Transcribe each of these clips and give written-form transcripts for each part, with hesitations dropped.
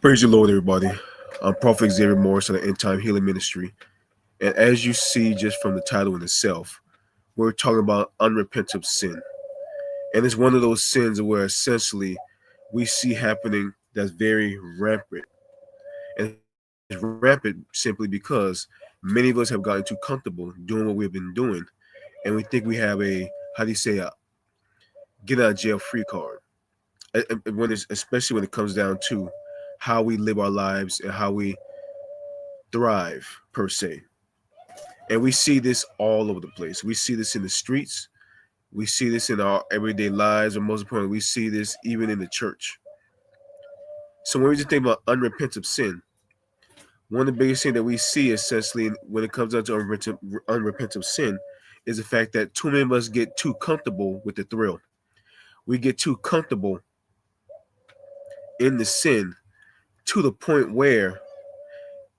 Praise the Lord, everybody. I'm Prophet Xavier Morris of the End Time Healing Ministry. And as you see just from the title in itself, we're talking about unrepentant sin. And it's one of those sins where essentially we see happening that's very rampant. And it's rampant simply because many of us have gotten too comfortable doing what we've been doing. And we think we have a get out of jail free card. Especially when it comes down to how we live our lives and how we thrive per se. And we see this all over the place. We see this in the streets. We see this in our everyday lives. And most importantly, we see this even in the church. So when we just think about unrepentant sin, one of the biggest things that we see essentially when it comes down to unrepentant sin is the fact that too many of us get too comfortable with the thrill. We get too comfortable in the sin to the point where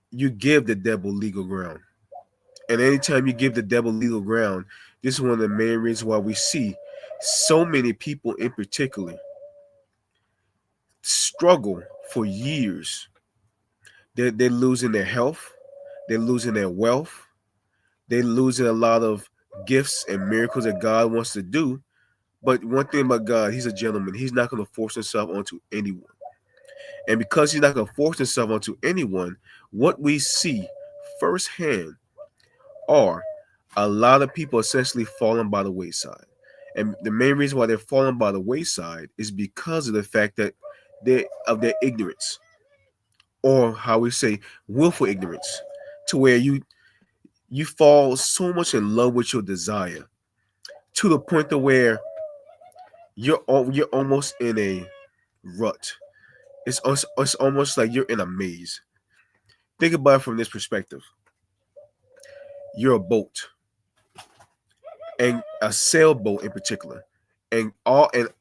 you give the devil legal ground. And anytime you give the devil legal ground, this is one of the main reasons why we see so many people in particular struggle for years. They're losing their health, they're losing their wealth, they're losing a lot of gifts and miracles that God wants to do. But one thing about God, he's a gentleman. He's not going to force himself onto anyone. And because he's not going to force himself onto anyone, what we see firsthand are a lot of people essentially falling by the wayside. And the main reason why they're falling by the wayside is because of the fact that their ignorance, or how we say willful ignorance, to where you fall so much in love with your desire to the point to where you're almost in a rut. It's almost like you're in a maze. Think about it from this perspective. You're a boat, and a sailboat in particular, and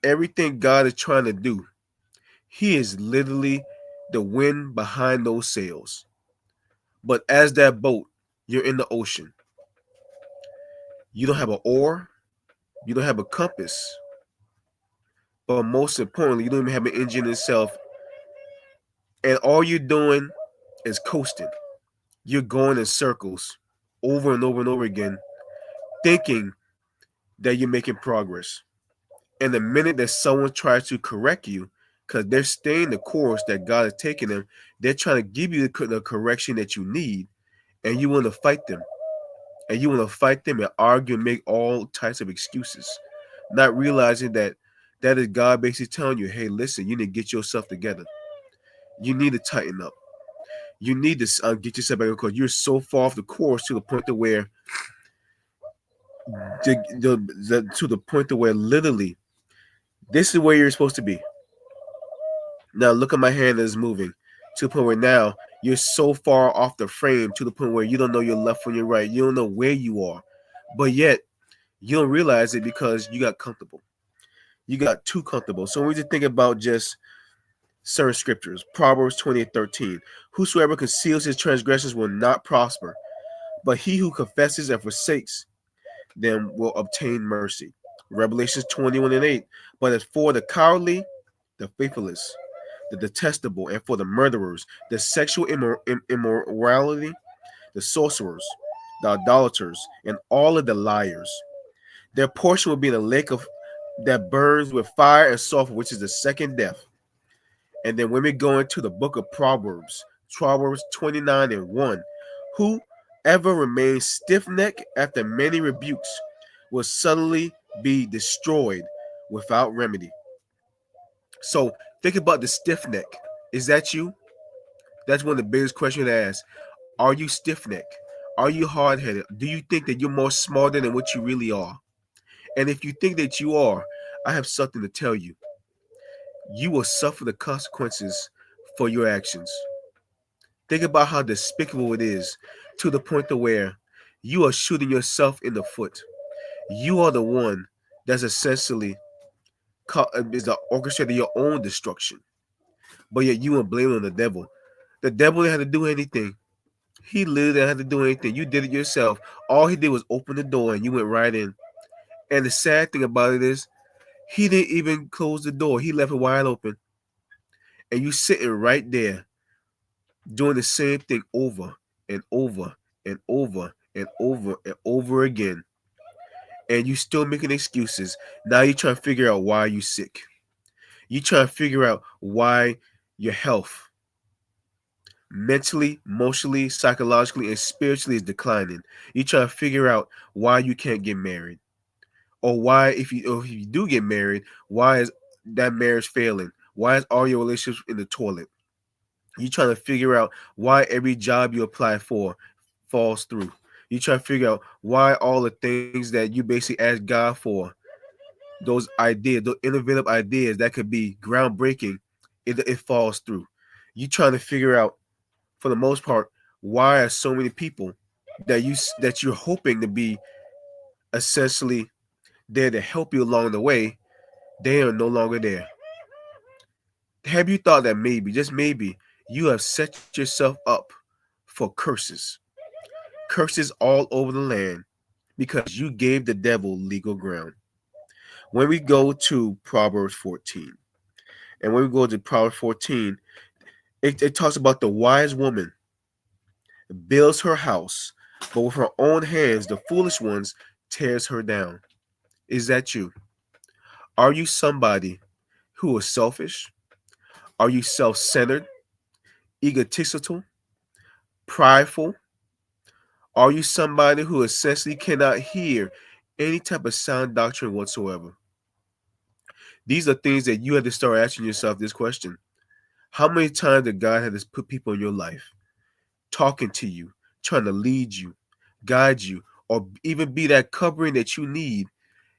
everything God is trying to do, he is literally the wind behind those sails. But as that boat, you're in the ocean. You don't have an oar, you don't have a compass, but most importantly, you don't even have an engine itself. And all you're doing is coasting. You're going in circles over and over and over again, thinking that you're making progress. And the minute that someone tries to correct you, because they're staying the course that God has taken them, they're trying to give you the correction that you need, and you want to fight them. And you want to fight them and argue and make all types of excuses, not realizing that that is God basically telling you, hey, listen, you need to get yourself together. You need to tighten up. You need to get yourself back because you're so far off the course to the point to where literally this is where you're supposed to be. Now look at my hand that's moving to the point where now you're so far off the frame to the point where you don't know your left from your right. You don't know where you are. But yet you don't realize it because you got comfortable. You got too comfortable. So when we just think about just certain scriptures, Proverbs 20:13, whosoever conceals his transgressions will not prosper, but he who confesses and forsakes them will obtain mercy. Revelations 21:8, but as for the cowardly, the faithless, the detestable, and for the murderers, the sexual immorality, the sorcerers, the idolaters, and all of the liars, their portion will be in a lake of that burns with fire and sulfur, which is the second death. And then when we go into the book of Proverbs, Proverbs 29:1, whoever remains stiff-necked after many rebukes will suddenly be destroyed without remedy. So think about the stiff neck. Is that you? That's one of the biggest questions to ask. Are you stiff-necked? Are you hard-headed? Do you think that you're more smarter than what you really are? And if you think that you are, I have something to tell you. You will suffer the consequences for your actions. Think about how despicable it is to the point to where you are shooting yourself in the foot. You are the one that's essentially is the orchestrating your own destruction. But yet you want to blame it on the devil. The devil didn't have to do anything. He literally didn't have to do anything. You did it yourself. All he did was open the door and you went right in. And the sad thing about it is, he didn't even close the door. He left it wide open. And you sitting right there doing the same thing over and over and over and over and over again, and you still making excuses. Now you're trying to figure out why you sick. You trying to figure out why your health, mentally, emotionally, psychologically, and spiritually is declining. You trying to figure out why you can't get married, or why if you do get married, why is that marriage failing? Why is all your relationships in the toilet? You trying to figure out why every job you apply for falls through. You try to figure out why all the things that you basically ask God for, those ideas, those innovative ideas that could be groundbreaking, it falls through. You trying to figure out, for the most part, why are so many people that you're hoping to be essentially there to help you along the way, they are no longer there. Have you thought that maybe, just maybe, you have set yourself up for curses? Curses all over the land because you gave the devil legal ground. When we go to Proverbs 14, and when we go to Proverbs 14, it talks about the wise woman builds her house, but with her own hands, the foolish ones tears her down. Is that you? Are you somebody who is selfish? Are you self centered, egotistical, prideful? Are you somebody who essentially cannot hear any type of sound doctrine whatsoever? These are things that you have to start asking yourself this question. How many times did God have to put people in your life talking to you, trying to lead you, guide you, or even be that covering that you need?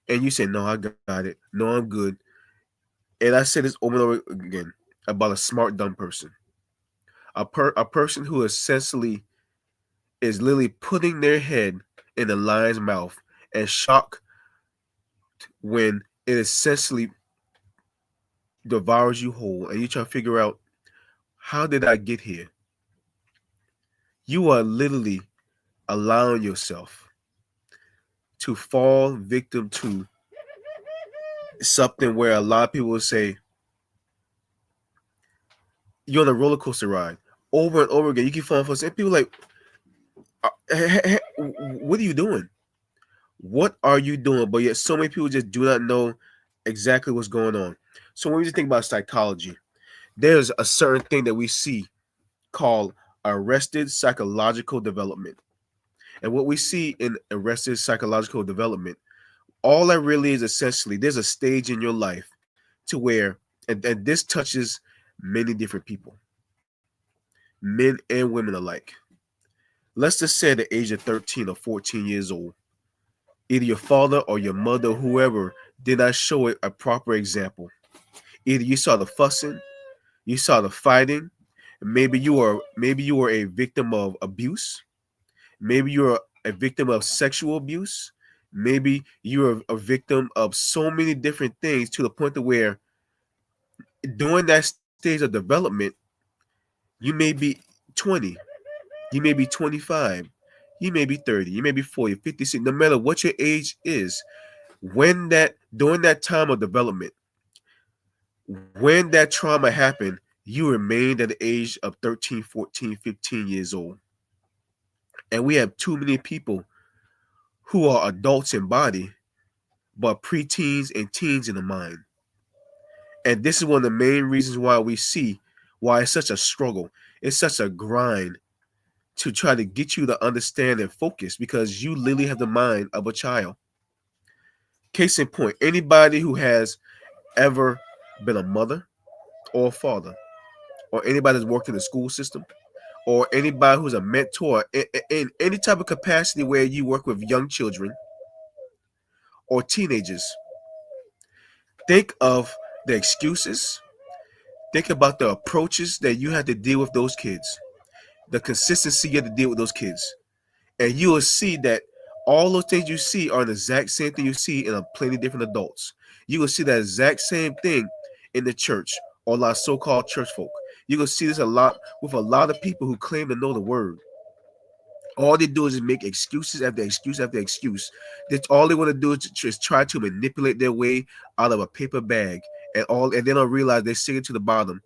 And you say, no, I got it. No, I'm good. And I say this over and over again about a smart, dumb person. A person who essentially is literally putting their head in the lion's mouth and shocked when it essentially devours you whole, and you try to figure out, how did I get here? You are literally allowing yourself to fall victim to something where a lot of people will say, you're on a roller coaster ride over and over again. You keep falling for it. And people are like, what are you doing? What are you doing? But yet so many people just do not know exactly what's going on. So when we just think about psychology, there's a certain thing that we see called arrested psychological development. And what we see in arrested psychological development, all that really is essentially, there's a stage in your life to where, and this touches many different people, men and women alike. Let's just say at the age of 13 or 14 years old, either your father or your mother, whoever, did not show it a proper example. Either you saw the fussing, you saw the fighting, maybe you were a victim of abuse, maybe you're a victim of sexual abuse, maybe you're a victim of so many different things to the point to where during that stage of development, you may be 20, you may be 25, you may be 30, you may be 40, 56, no matter what your age is, when that during that time of development, when that trauma happened, you remained at the age of 13, 14, 15 years old. And we have too many people who are adults in body, but preteens and teens in the mind. And this is one of the main reasons why we see why it's such a struggle. It's such a grind to try to get you to understand and focus because you literally have the mind of a child. Case in point, anybody who has ever been a mother or a father, or anybody that's worked in the school system, or anybody who's a mentor in any type of capacity where you work with young children or teenagers, think of the excuses, think about the approaches that you had to deal with those kids, the consistency you had to deal with those kids. And you will see that all those things you see are the exact same thing you see in a plenty different adults. You will see that exact same thing in the church or a lot of so-called church folk. You will see this a lot with a lot of people who claim to know the word. All they do is make excuses after excuse after excuse. That's all they want to do is just try to manipulate their way out of a paper bag, and they don't realize they're sinking to the bottom.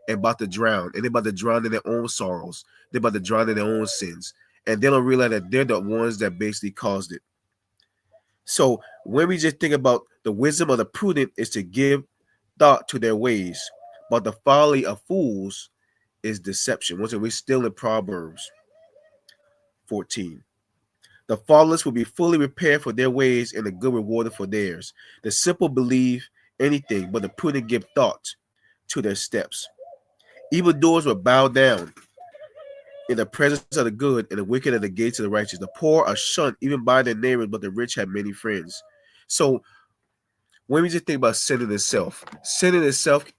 and about to drown, and they're about to drown in their own sorrows. They're about to drown in their own sins, and they don't realize that they're the ones that basically caused it. So when we just think about the wisdom of the prudent is to give thought to their ways, but the folly of fools is deception. Once again, we're still in Proverbs 14. The faultless will be fully repaired for their ways, and the good rewarded for theirs. The simple believe anything, but the prudent give thought to their steps. Evildoers will bow down in the presence of the good, and the wicked at the gates of the righteous. The poor are shunned even by their neighbors, but the rich have many friends. So when we just think about sin in itself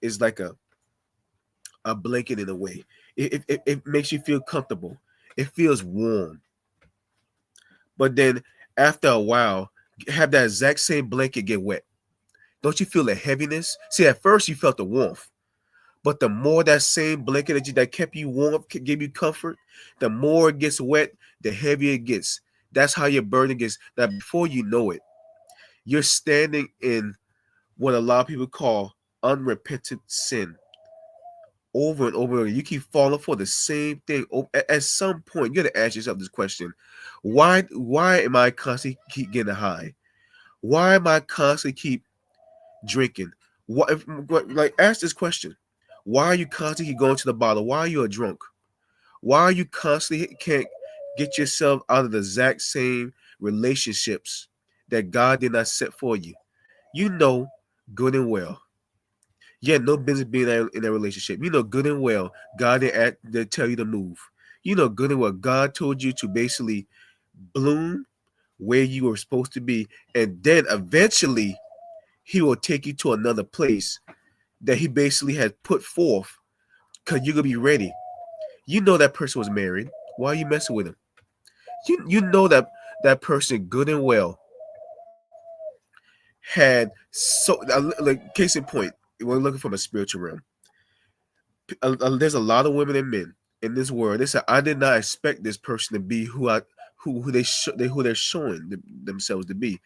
is like a blanket in a way. It makes you feel comfortable. It feels warm. But then after a while, have that exact same blanket get wet. Don't you feel the heaviness? See, at first you felt the warmth, but the more that same blanket that kept you warm, gave you comfort, the more it gets wet, the heavier it gets. That's how your burden gets. Now, before you know it, you're standing in what a lot of people call unrepentant sin. Over and over again, you keep falling for the same thing. At some point, you got to ask yourself this question: Why am I constantly keep getting high? Why am I constantly keep drinking? Like, ask this question: Why are you constantly going to the bottle? Why are you a drunk? Why are you constantly can't get yourself out of the exact same relationships that God did not set for you? You know good and well. You had no business being in that relationship. You know good and well God didn't tell you to move. You know good and well God told you to basically bloom where you were supposed to be, and then eventually He will take you to another place that He basically had put forth because you're gonna be ready. You know that person was married. Why are you messing with him? You know that person good and well had like case in point. We're looking from a spiritual realm. There's a lot of women and men in this world. They said I did not expect this person to be who they're showing themselves to be.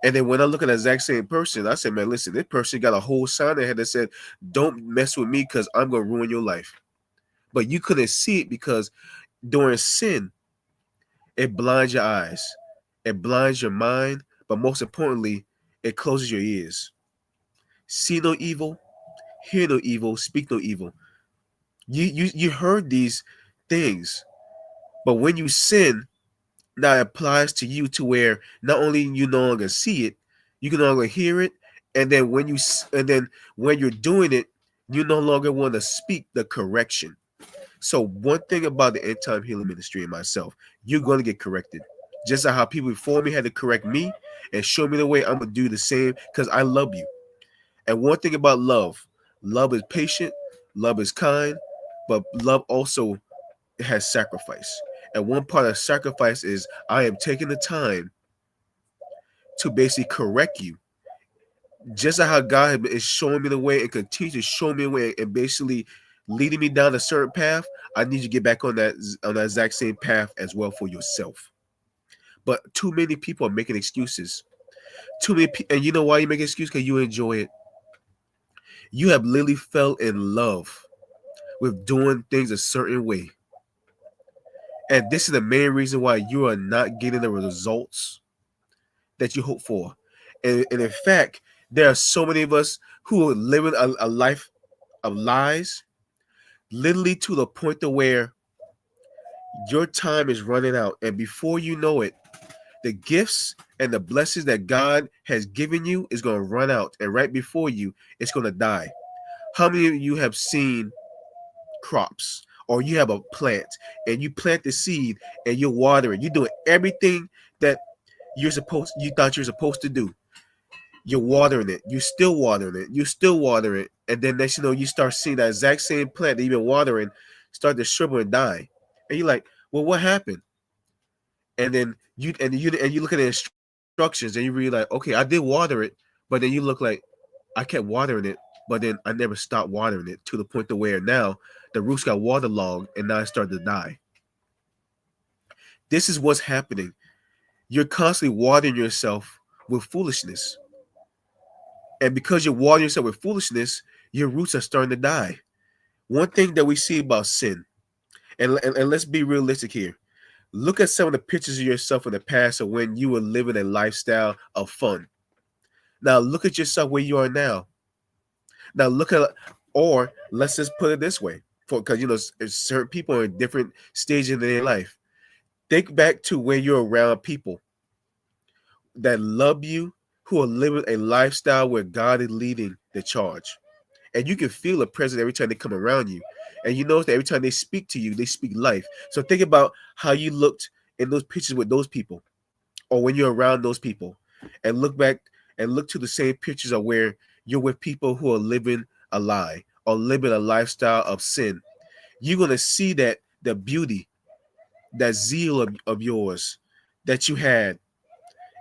And then when I look at the exact same person, I said, man, listen, this person got a whole sign ahead that said, don't mess with me because I'm gonna ruin your life. But you couldn't see it because during sin, it blinds your eyes, it blinds your mind, but most importantly, it closes your ears. See no evil, hear no evil, speak no evil. You heard these things, but when you sin, now it applies to you to where not only you no longer see it, you can no longer hear it, and then when you're doing it, you no longer want to speak the correction. So one thing about the end time healing ministry and myself, you're going to get corrected. Just like how people before me had to correct me and show me the way, I'm gonna do the same because I love you. And one thing about love is patient, love is kind, but love also has sacrifice. And one part of sacrifice is I am taking the time to basically correct you. Just like how God is showing me the way and continue to show me the way and basically leading me down a certain path, I need you to get back on that exact same path as well for yourself. But too many people are making excuses. Too many and you know why you make excuses? Because you enjoy it. You have literally fell in love with doing things a certain way. And this is the main reason why you are not getting the results that you hope for. And in fact, there are so many of us who are living a life of lies, literally to the point to where your time is running out. And before you know it, the gifts and the blessings that God has given you is going to run out. And right before you, it's going to die. How many of you have seen crops or you have a plant and you plant the seed and you're watering, you're doing everything that you thought you're supposed to do. You're watering it, you still watering it, you still water it, and then next you know you start seeing that exact same plant that you've been watering start to shrivel and die. And you're like, well, what happened? And then you look at the instructions and you realize, okay, I did water it, but then you look like I kept watering it, but then I never stopped watering it to the point to where now the roots got waterlogged and now it started to die. This is what's happening. You're constantly watering yourself with foolishness. And because you're watering yourself with foolishness, your roots are starting to die. One thing that we see about sin, and let's be realistic here. Look at some of the pictures of yourself in the past of when you were living a lifestyle of fun. Now look at yourself where you are now. Now look at, or let's just put it this way, for because certain people are in different stages in their life. Think back to when you're around people that love you, who are living a lifestyle where God is leading the charge. And you can feel a presence every time they come around you. And you notice that every time they speak to you, they speak life. So think about how you looked in those pictures with those people, or when you're around those people, and look back and look to the same pictures of where you're with people who are living a lie or living a lifestyle of sin. You're going to see that the beauty, that zeal of yours that you had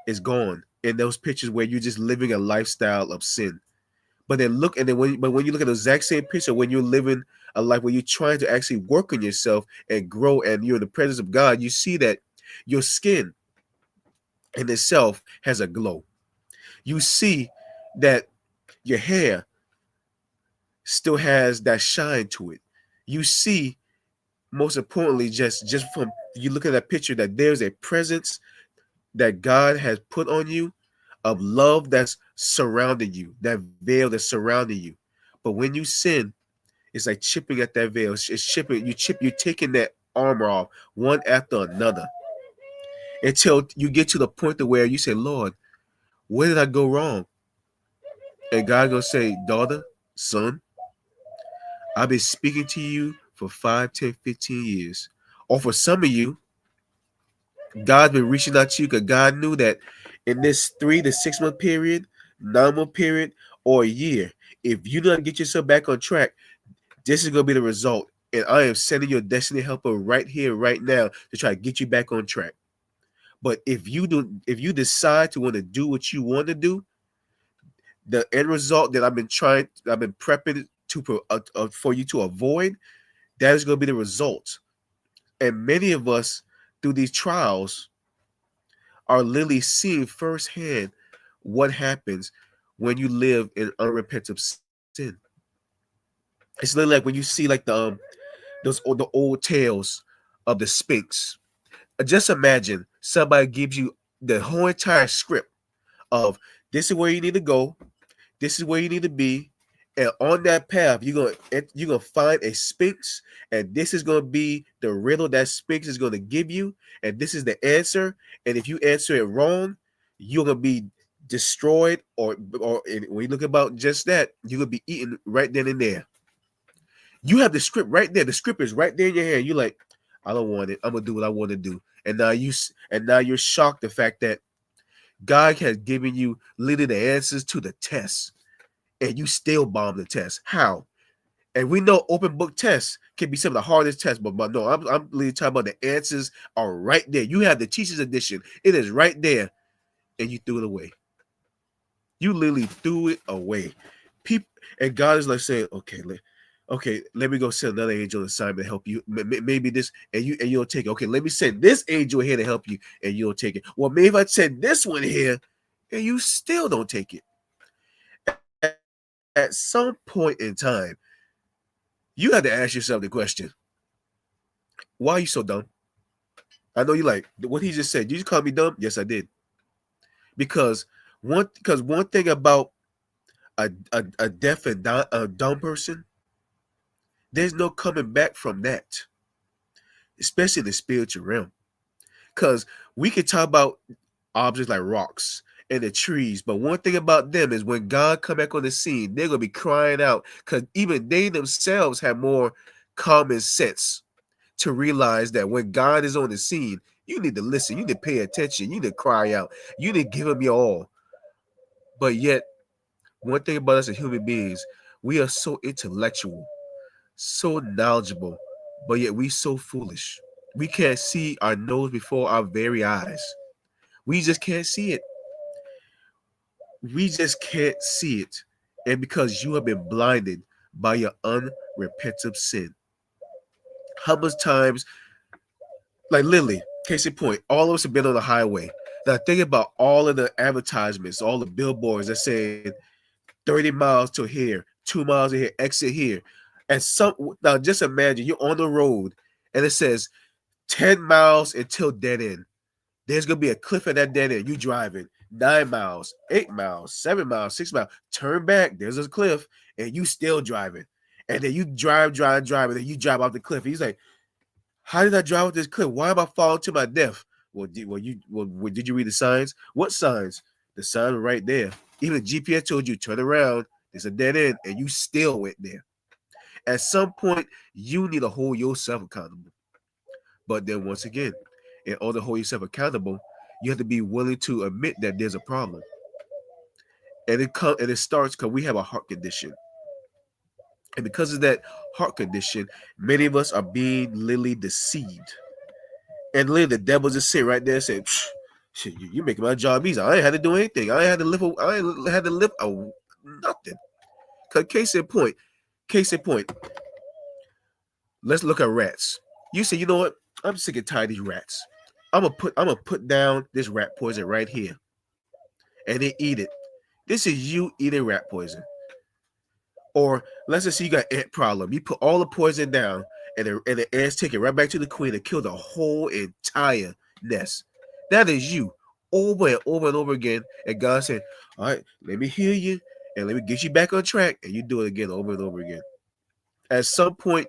is gone in those pictures where you're just living a lifestyle of sin. But then look, and then when you look at the exact same picture, when you're living a life where you're trying to actually work on yourself and grow, and you're in the presence of God, you see that your skin in itself has a glow. You see that your hair still has that shine to it. You see, most importantly, just from you look at that picture, that there's a presence that God has put on you of love that's surrounding you, that veil that's surrounding you. But when you sin, it's like chipping at that veil. It's chipping. You're taking that armor off one after another until you get to the point to where you say, Lord, where did I go wrong? And God gonna say, daughter, son, I've been speaking to you for 5, 10, 15 years. Or for some of you, God's been reaching out to you because God knew that in this 3 to 6 month period, 9 month period, or a year, if you don't get yourself back on track, this is going to be the result. And I am sending your destiny helper right here, right now, to try to get you back on track. But if you decide to want to do what you want to do, the end result that I've been prepping for you to avoid, that is going to be the result. And many of us, through these trials, are literally seeing firsthand what happens when you live in unrepentant sin. It's literally like when you see like the old tales of the Sphinx. Just imagine somebody gives you the whole entire script of this is where you need to go, this is where you need to be, and on that path you're gonna find a Sphinx, and this is gonna be the riddle that Sphinx is gonna give you, and this is the answer. And if you answer it wrong, you're gonna be destroyed, or when you look about just that, you're gonna be eaten right then and there. You have the script right there. The script is right there in your hand. You're like, I don't want it. I'm gonna do what I want to do. And now you're shocked the fact that God has given you literally the answers to the test, and you still bomb the test. How? And we know open book tests can be some of the hardest tests, but no, I'm literally talking about the answers are right there. You have the teacher's edition. It is right there, and you threw it away. You literally threw it away. People, and God is like saying, okay, let me go send another angel assignment to help you. Maybe this, and you don't take it. Okay, let me send this angel here to help you, and you don't take it. Well, maybe if I send this one here, and you still don't take it. At some point in time, you have to ask yourself the question: why are you so dumb? I know you like what he just said. You just called me dumb. Yes, I did. Because one thing about a deaf and a dumb person, there's no coming back from that, especially in the spiritual realm. Because we can talk about objects like rocks and the trees, but one thing about them is when God come back on the scene, they're gonna be crying out because even they themselves have more common sense to realize that when God is on the scene, you need to listen, you need to pay attention, you need to cry out, you need to give him your all. But yet, one thing about us as human beings, we are so intellectual, so knowledgeable, but yet we so foolish. We can't see our nose before our very eyes. We just can't see it. We just can't see it. And because you have been blinded by your unrepentant sin. How much times, like literally, case in point, all of us have been on the highway. Now think about all of the advertisements, all the billboards that saying 30 miles to here, 2 miles to here, exit here. And some now just imagine you're on the road and it says 10 miles until dead end. There's gonna be a cliff at that dead end. You driving 9 miles, 8 miles, 7 miles, 6 miles. Turn back. There's a cliff, and you still driving. And then you drive, and then you drive off the cliff. He's like, "How did I drive off this cliff? Why am I falling to my death?" Did you read the signs? What signs? The sign was right there. Even the GPS told you turn around. There's a dead end, and you still went there. At some point, you need to hold yourself accountable. But then once again, in order to hold yourself accountable, you have to be willing to admit that there's a problem. And it starts because we have a heart condition. And because of that heart condition, many of us are being literally deceived. And literally the devil's just sitting right there and saying, shit, you making my job easy. I ain't had to do anything. I ain't had to lift nothing. Cause case in point, let's look at rats. You say, you know what? I'm sick and tired of these rats. I'm gonna put down this rat poison right here. And they eat it. This is you eating rat poison. Or let's just say you got ant problem. You put all the poison down, and the ants take it right back to the queen and kill the whole entire nest. That is you over and over and over again. And God said, all right, let me heal you and let me get you back on track. And you do it again over and over again. At some point,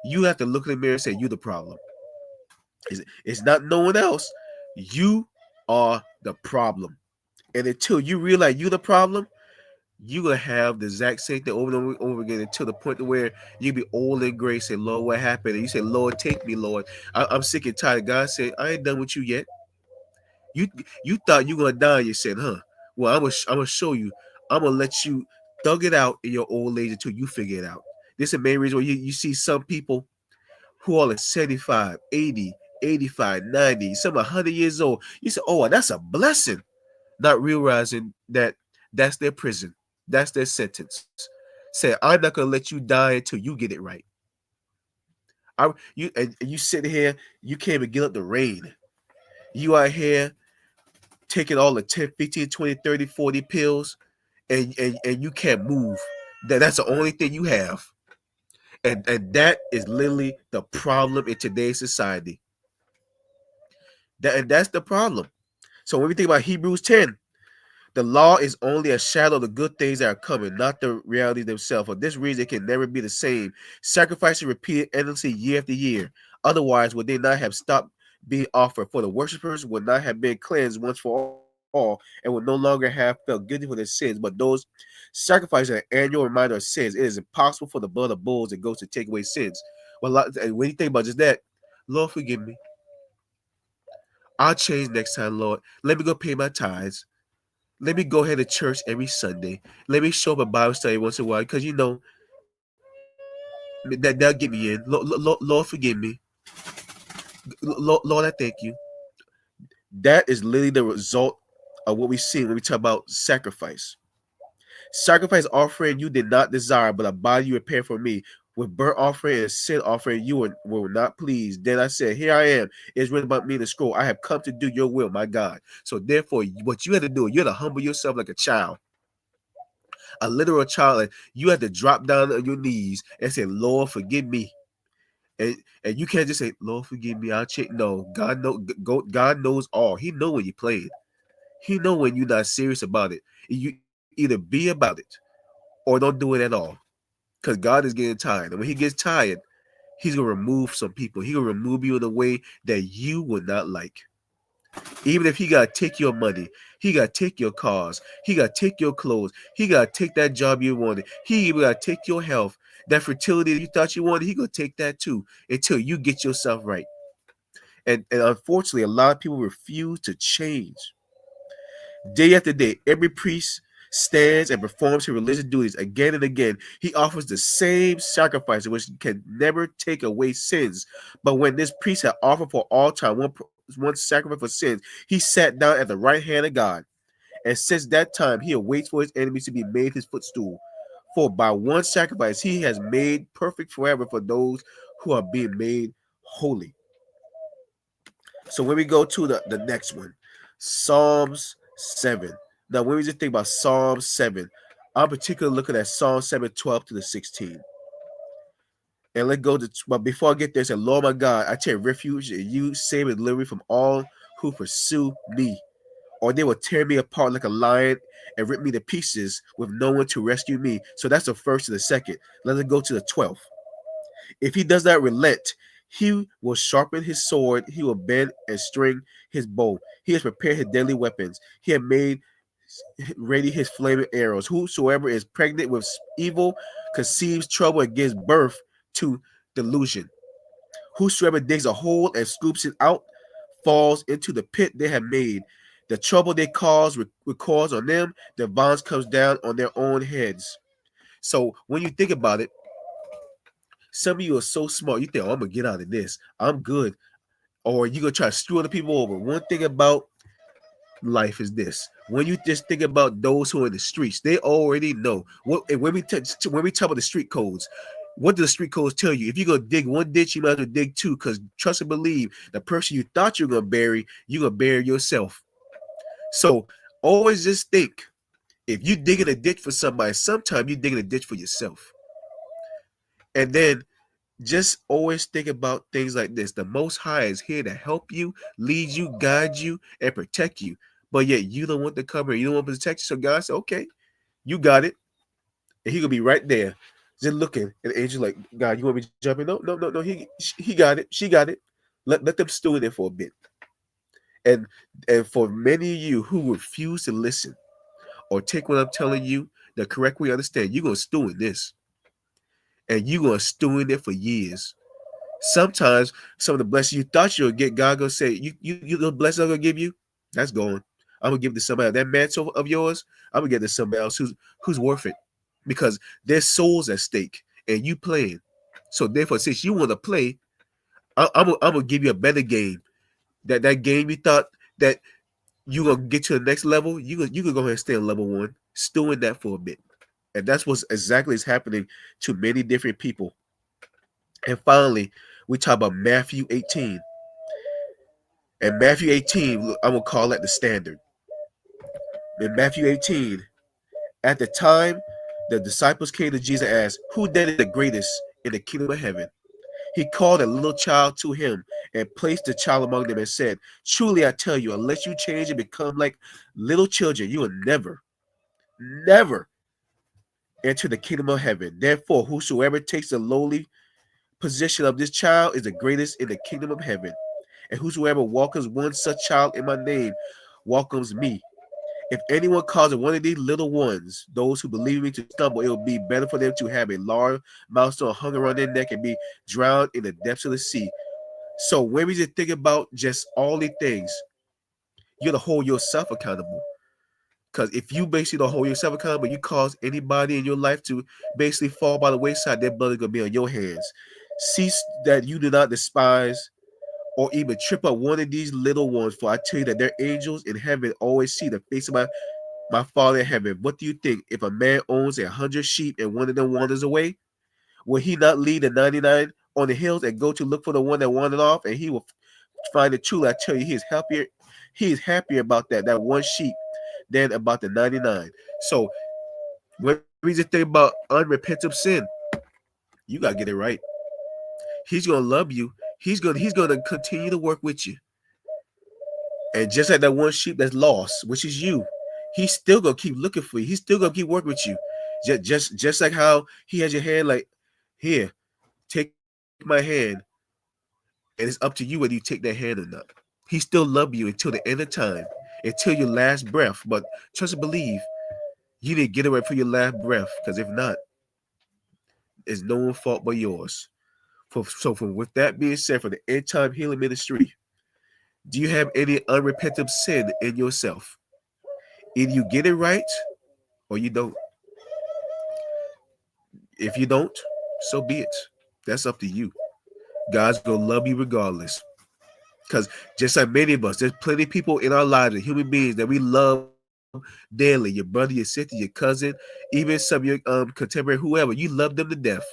you have to look in the mirror and say, you the problem. It's not no one else. You are the problem. And until you realize you the problem, you're gonna have the exact same thing over and over again until the point where you be old and gray, say, Lord, what happened? And you say, Lord, take me, Lord. I'm sick and tired. God said, I ain't done with you yet. You thought you were gonna die, you said, huh? Well, I'm gonna show you. I'm gonna let you thug it out in your old age until you figure it out. This is the main reason why you see some people who are like 75, 80, 85, 90, some 100 years old. You say, oh, that's a blessing. Not realizing that that's their prison. That's their sentence. Say, I'm not gonna let you die until you get it right. You sit here, you can't even get up the rain. You out here taking all the 10, 15, 20, 30, 40 pills, and you can't move. That's the only thing you have. And that is literally the problem in today's society. That's the problem. So when we think about Hebrews 10, the law is only a shadow of the good things that are coming, not the reality themselves. For this reason, it can never be the same. Sacrifices repeated endlessly year after year. Otherwise, would they not have stopped being offered? For the worshippers would not have been cleansed once for all and would no longer have felt guilty for their sins. But those sacrifices are an annual reminder of sins. It is impossible for the blood of bulls and goats to take away sins. Well, and when you think about just that, Lord, forgive me. I'll change next time, Lord. Let me go pay my tithes. Let me go ahead to church every Sunday. Let me show up a Bible study once in a while because that'll get me in. Lord, forgive me. Lord, I thank you. That is literally the result of what we see when we talk about sacrifice. Sacrifice offering you did not desire, but a body you prepared for me. With burnt offering and sin offering, you were not pleased. Then I said, here I am. It's written about me in the scroll. I have come to do your will, my God. So therefore, what you had to do, you had to humble yourself like a child. A literal child, and you had to drop down on your knees and say, Lord, forgive me. And you can't just say, Lord, forgive me. I'll check. No, God knows all. He know when you're playing. He know when you're not serious about it. You either be about it or don't do it at all. Because God is getting tired. And when he gets tired, he's going to remove some people. He's going to remove you in a way that you would not like. Even if he got to take your money, he got to take your cars, he got to take your clothes, he got to take that job you wanted, he even got to take your health, that fertility you thought you wanted, he going to take that too until you get yourself right. And unfortunately, a lot of people refuse to change. Day after day, every priest stands and performs his religious duties again and again. He offers the same sacrifice, which can never take away sins. But when this priest had offered for all time one sacrifice for sins, he sat down at the right hand of God. And since that time, he awaits for his enemies to be made his footstool. For by one sacrifice, he has made perfect forever for those who are being made holy. So when we go to the next one, Psalms 7. Now, when we just think about Psalm 7, I'm particularly looking at Psalm 7, 12 to the 16. And let go to, but before I get there, say, Lord my God, I take refuge in you, save and deliver me from all who pursue me. Or they will tear me apart like a lion and rip me to pieces with no one to rescue me. So that's the first and the second. Let us go to the 12th. If he does not relent, he will sharpen his sword, he will bend and string his bow. He has prepared his deadly weapons. He has made ready his flaming arrows. Whosoever is pregnant with evil conceives trouble and gives birth to delusion. Whosoever digs a hole and scoops it out falls into the pit they have made. The trouble they cause records on them. The bonds comes down on their own heads. So when you think about it, some of you are so smart. You think, oh, I'm gonna get out of this. I'm good. Or you're gonna try to screw other people over. One thing about life is this: when you just think about those who are in the streets, they already know what. And when we talk about the street codes, what do the street codes tell you? If you're gonna dig one ditch, you might as well dig two, because trust and believe, the person you thought you were gonna bury, you're gonna bury yourself. So always just think, if you digging a ditch for somebody, sometimes you're digging a ditch for yourself. And then just always think about things like this: the Most High is here to help you, lead you, guide you, and protect you. But yet you don't want to cover, you don't want to protect you. So God said, okay, you got it. And he gonna be right there, just looking. And the angel like, God, you want me to jump in? No, no, no, no. He got it. She got it. Let them stew in there for a bit. And for many of you who refuse to listen or take what I'm telling you the correct way, understand, you're gonna stew in this. And you're gonna stew in it for years. Sometimes some of the blessings you thought you would get, God gonna say, you the blessings I'm gonna give you, that's gone. I'm gonna give it to somebody else. That mantle of yours, I'm gonna give it to somebody else who's worth it. Because there's souls at stake and you playing. So therefore, since you want to play, I'm gonna give you a better game. That game you thought that you gonna get to the next level, you can go ahead and stay on level one, stew in that for a bit. And that's what exactly is happening to many different people. And finally, we talk about Matthew 18. And Matthew 18, I'm going to call that the standard. In Matthew 18, at the time, the disciples came to Jesus and asked, who then is the greatest in the kingdom of heaven? He called a little child to him and placed the child among them and said, truly I tell you, unless you change and become like little children, you will never, never enter the kingdom of heaven. Therefore, whosoever takes the lowly position of this child is the greatest in the kingdom of heaven. And whosoever welcomes one such child in my name welcomes me. If anyone causes one of these little ones, those who believe me, to stumble, it will be better for them to have a large milestone hung around their neck and be drowned in the depths of the sea. So when we just think about just all these things, you're to hold yourself accountable. Because if you basically don't hold yourself accountable, you cause anybody in your life to basically fall by the wayside, their blood is going to be on your hands. Cease that you do not despise or even trip up one of these little ones, for I tell you that their angels in heaven always see the face of my Father in heaven. What do you think? If a man owns 100 sheep and one of them wanders away, will he not leave the 99 on the hills and go to look for the one that wandered off? And he will find it. Truly, I tell you, he is happier. He is happier about that one sheep than about the 99. So when we just think about unrepentant sin, you gotta get it right. He's gonna love you. He's gonna continue to work with you. And just like that one sheep that's lost, which is you, he's still gonna keep looking for you. He's still gonna keep working with you. Just like how he has your hand, like, here, take my hand, and it's up to you whether you take that hand or not. He still love you until the end of time, until your last breath. But trust and believe, you need to get it right for your last breath, because if not, it's no one's fault but yours. With that being said, for the End Time Healing Ministry, do you have any unrepentant sin in yourself? Either you get it right or you don't. If you don't, so be it. That's up to you. God's gonna love you regardless. Because just like many of us, there's plenty of people in our lives and human beings that we love daily. Your brother, your sister, your cousin, even some of your contemporary, whoever, you love them to death.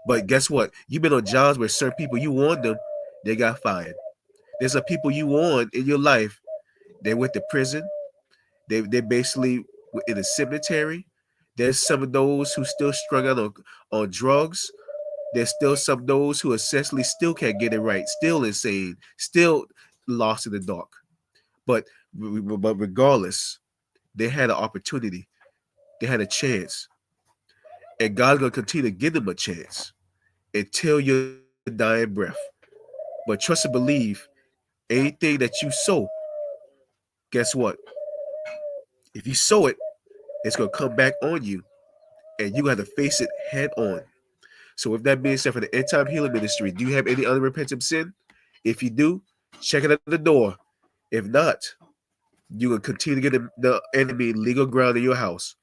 But guess what? You've been on jobs where certain people you warned them, they got fired. There's some people you warned in your life, they went to prison. They basically were in a cemetery. There's some of those who still strung out on drugs. There's still some those who essentially still can't get it right, still insane, still lost in the dark. But regardless, they had an opportunity. They had a chance. And God's going to continue to give them a chance until your dying breath. But trust and believe anything that you sow, guess what? If you sow it, it's going to come back on you and you got to face it head on. So, with that being said, for the End Time Healing Ministry, do you have any unrepentant sin? If you do, check it at the door. If not, you will continue to get the enemy legal ground in your house.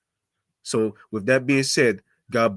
So, with that being said, God